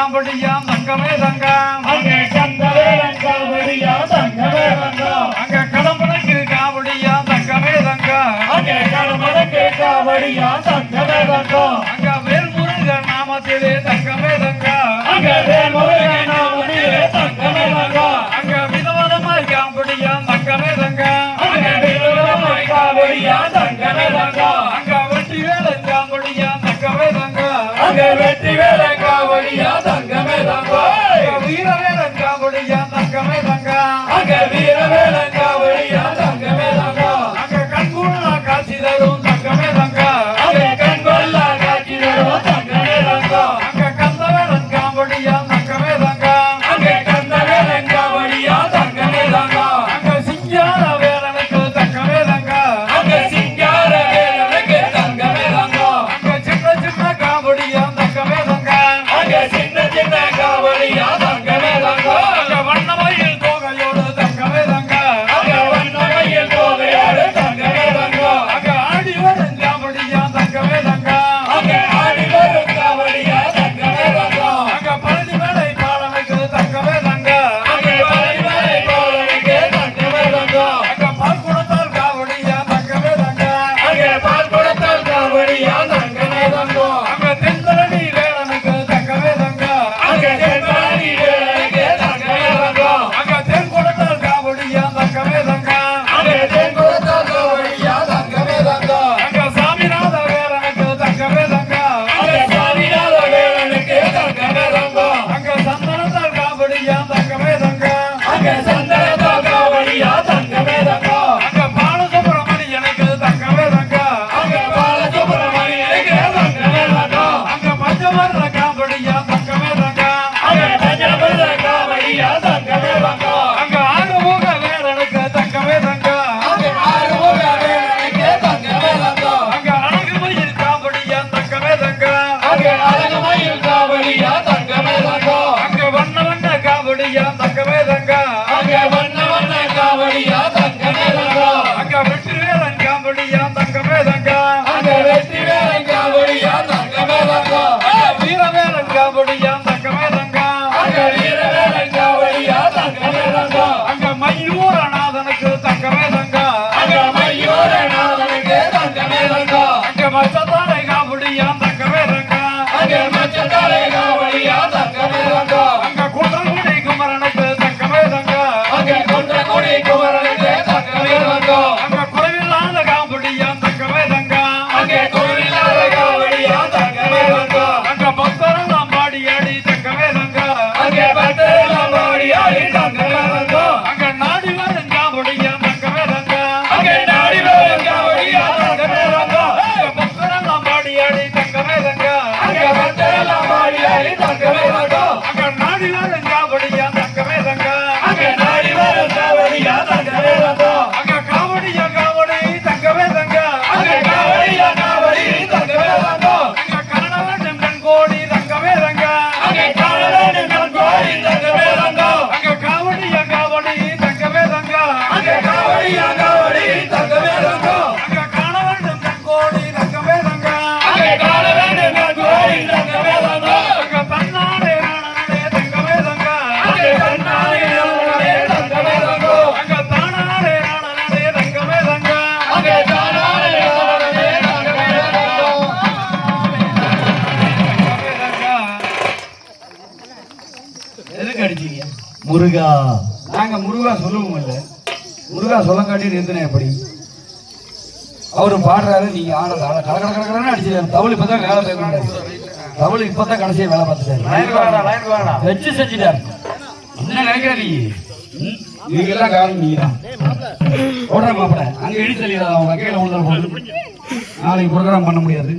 காம்படியா தங்கமே தங்கம் அங்கே கந்தவேலன் காவடியா தங்கமே தங்கம் அங்க கடம்பனுக்கு காவடியா தங்கமே தங்கம் அங்கே கடம்பனுக்கு காவடியா தங்கமே தங்கம் அங்க வேல்முருகன் நாமத்திலே தங்கமே தங்கம் அங்கே வேல்முருகன் நாமத்திலே தங்கமே தங்கம் அங்க விதவதமாய் காம்படியா தங்கமே தங்கம் அங்கே விதவதமாய் காவடியா தங்கமே தங்கம் அங்க வெற்றி வேலன் காம்படியா தங்கமே தங்கம் அங்கே வெற்றி வேலன் காவடியா தங்கமே தங்கம் வீரவேலன் காவடியா தங்கமே தங்கம் அங்கே வீரவேலன் காவடியா தங்கமே தங்கம் அங்க கண்குள்ளா காட்சி தரும் தங்கமே தங்கம் அங்கே கண்கொள்ளா காட்சி தரும் தங்கமே தங்கம் அங்க கந்தவேலன் காவடியா தங்கமே தங்கம் அங்கே கந்தவேலன் காவடியா தங்கமே தங்கம் அங்க சிங்கார வேலனுக்கு தங்கமே தங்கம் அங்கே சிங்கார வேலனுக்கு தங்கமே தங்கம் அங்க சின்ன சின்ன காவடியா தங்கமே தங்கம் அங்கே சின்ன சின்ன காவடியா தங்கமே தங்கம் அங்க வண்ணமயில் தோகையோடு தங்கமே தங்கம் அங்கே வண்ணமயில் தோகையோடு தங்கமே தங்கம் அங்க ஆடி வரும் காவடியா தங்கமே தங்கம் அங்கே ஆடி வரும் காவடியா தங்கமே தங்கம் அங்க பழனி மேலை பாலனுக்கு தங்கமே தங்கம் அங்கே பழனிமலை பாலனுக்கு தங்கமே தங்கம் அங்க பால் கொடுத்தால் காவடியா தங்கமே தங்கம் அங்கே பால் கொடுத்தால் காவடியா தங்கமே தங்கம் அங்க தென்தரணி வேலனுக்கு தங்கமே தங்கம் அங்கே தென்பழனி வேலனுக்கு தங்கமே தங்கம் அங்க தென் கொடுத்தால் காவடியா தங்கமே தங்கம் அங்கே தென் கொடுத்தால் காவடியா தங்கமே தங்கம் அங்க சாமிநாத வேலனுக்கு தங்கமே தங்கம் அங்கே சாமிநாத வேலனுக்கு தங்கமே தங்கம் அங்க சந்தனத்தால் காவடியா தங்கமே தங்கம் அங்கே சந்தனத்தால் காவடியா தங்கமே தங்கம் அங்க பாலசுப்ரமணியனுக்கு தங்கமே தங்கம் அங்கே பாலசுப்ரமணியனுக்கு தங்கமே தங்கம் அங்க பஞ்சவர்ண காவடியா தங்கமே தங்கம் அங்கே பஞ்சபுர காவடியா தங்கமே தங்கம் அங்க ஆறுமுக வேலனுக்கு தங்கமே தங்கம் அங்கே ஆறுமுக வேலனுக்கு தங்கமே தங்கம் அங்க அழகுமயில் காவடியா தங்கமே தங்கம் அங்கே அழகுமயில் காவடியா தங்கமே தங்கம் அங்க வண்ண வண்ண காவடியா தங்கமே தங்கம் அங்கே வண்ண வண்ண காவடியா தங்கமே தங்கம் அங்க வெற்றி வேலன் காவடியா தங்கமே தங்கம் அங்கே வெற்றி வேலன் காவடியா தங்கமே தங்கம் வீரவேலன் காவடியா தங்கமே தங்கம் அங்கே வீரவேலன் காவடியா தங்கமே தங்கம் அங்க மயூரநாதனுக்கு தங்கமே தங்கம் அங்கே மயூரநாதனுக்கு தங்கமே தங்கம் அங்க மச்சத்தாரை காவடியா தங்கமே தங்கம் அங்கே மச்சத்தாரை காவடியா தங்கமே தங்கம் அங்க குன்றங்குடி குமரனுக்கு தங்கமே தங்கம் அங்கே குன்றக்குடி குமரனுக்கு தங்கமே தங்கம் அங்க குறைவில்லாத காவடியா தங்கமே தங்கம் அங்கே கோவிலாத காவடியா தங்கமே தங்கம் அங்க பக்தரெல்லாம் பாடி ஆடி தங்கமே தங்கம் அங்கே பக்தரெல்லாம் பாடி ஆடி தங்கமே தங்கம் அங்க நாடி வரும் காவடியா தங்கமே தங்கம் அங்கே நாடி வரும் காவடியா தங்கமே தங்கம் அங்க பக்தரெல்லாம் பாடி ஆடி தங்கமே தங்கம் அங்கே பக்தரெல்லாம் பாடி ஆடி தங்கமே தங்கம் அங்க நாடி வரும் காவடியா தங்கமே தங்கம் அங்கே நாடி வரும் காவடியா தங்கமே தங்கம் அங்க காவடியா காவடி தங்கமே தங்கம் அங்கே காவடியா காவடி தங்கமே தங்கம் அங்க காண வேண்டும் கண் கோடி தங்கமே தங்கம் அங்கே காண வேண்டும் நம் கோடி தங்கமே தங்கம் அங்க காவடியா காவடி தங்கமே தங்கம் அங்கே காவடியா காவடி தங்கமே தங்கம் அங்க காண வேண்டும் கண் கோடி தங்கமே தங்கம் அங்கே காண வேண்டும் நம் கோடி தங்கமே தங்கம் அங்க தன்னாடே நானே தங்கமே தங்கம் அங்கே கண்ணாடி நானே தங்கமே தங்கம் அங்க தானாடே நானே தங்கமே தங்கம் அங்கே தானானே நானே தங்கமே தங்கம் எதுக்கு அடிச்சீங்க? முருகா நாங்க முருகா சொல்லுவோம் இல்ல, முருகா சொல்ல காட்டி நிறுத்தினேன் எப்படி அவரு பாடுறாரு, நீங்க ஆனது ஆட கலக்கடன்னு அடிச்சிருக்காரு. தவள் இப்பதான் வேலை பார்க்கணும், தவள் இப்பதான் கடைசியா வேலை பார்த்துட்டாரு, வச்சு செஞ்சுட்டாரு. என்ன நினைக்கிற நீ? இதுக்கெல்லாம் காரணம் நீங்க தான். ஓடுற மாப்பிட அங்க இடி தள்ளிடா, அவங்க கையில உள்ள போது நாளைக்கு ப்ரோக்ராம் பண்ண முடியாது.